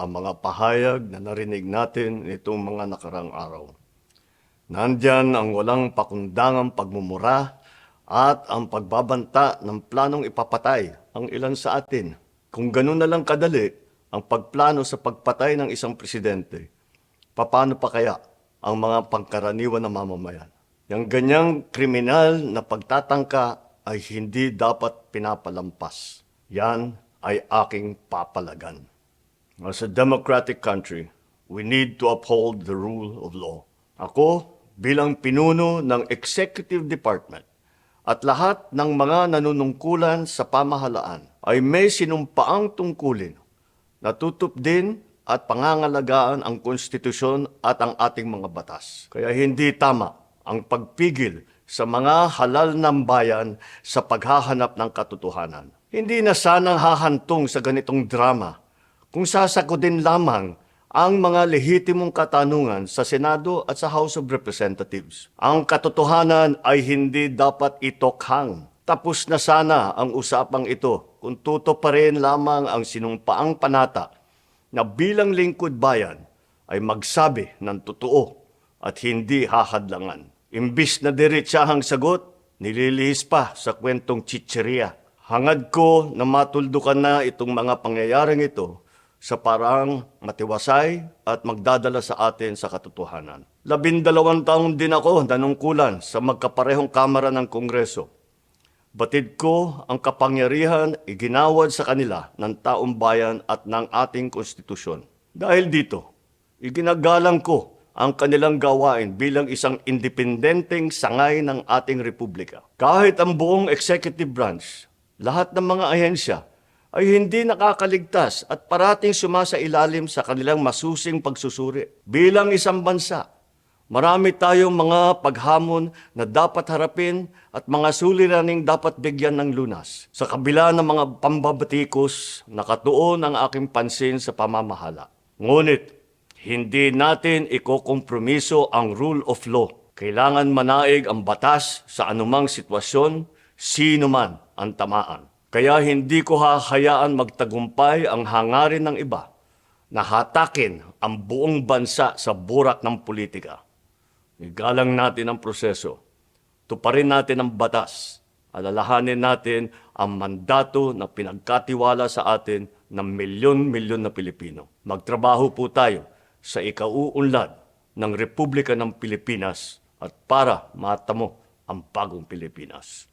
ang mga pahayag na narinig natin nitong mga nakarang araw. Nandyan ang walang pakundangang pagmumura at ang pagbabanta ng planong ipapatay ang ilan sa atin. Kung ganun na lang kadali ang pagplano sa pagpatay ng isang presidente, paano pa kaya ang mga pangkaraniwan na mamamayan? Yang ganyang kriminal na pagtatangka ay hindi dapat pinapalampas. Yan ay aking papalagan. As a democratic country, we need to uphold the rule of law. Ako, bilang pinuno ng Executive Department at lahat ng mga nanunungkulan sa pamahalaan ay may sinumpaang tungkulin na tutup din at pangangalagaan ang konstitusyon at ang ating mga batas. Kaya hindi tama ang pagpigil sa mga halal ng bayan sa paghahanap ng katotohanan. Hindi na sanang hahantong sa ganitong drama kung sasagutin lamang ang mga lehitimong katanungan sa Senado at sa House of Representatives. Ang katotohanan ay hindi dapat itokhang. Tapos na sana ang usapang ito kung tutuparin lamang ang sinumpaang panata na bilang lingkod bayan ay magsabi ng totoo at hindi hahadlangan. Imbis na diretsahang sagot, nililihis pa sa kwentong chicheria. Hangad ko na matuldukan na itong mga pangyayaring ito sa parang matiwasay at magdadala sa atin sa katotohanan. 12 taon din ako nanungkulan sa magkaparehong kamara ng Kongreso. Batid ko ang kapangyarihan iginawad sa kanila ng taong bayan at ng ating konstitusyon. Dahil dito, iginagalang ko ang kanilang gawain bilang isang independenteng sangay ng ating republika. Kahit ang buong executive branch, lahat ng mga ahensya ay hindi nakakaligtas at parating sumasailalim sa kanilang masusing pagsusuri. Bilang isang bansa, marami tayong mga paghamon na dapat harapin at mga suliraning dapat bigyan ng lunas. Sa kabila ng mga pambabatikos, nakatuon ang aking pansin sa pamamahala. Ngunit, hindi natin ikokompromiso ang rule of law. Kailangan manaig ang batas sa anumang sitwasyon, sino man ang tamaan. Kaya hindi ko hahayaan magtagumpay ang hangarin ng iba na hatakin ang buong bansa sa burak ng politika. Igalang natin ang proseso. Tuparin natin ang batas. Alalahanin natin ang mandato na pinagkatiwala sa atin ng milyon-milyon na Pilipino. Magtrabaho po tayo sa ikauunlad ng Republika ng Pilipinas at para matamo ang bagong Pilipinas.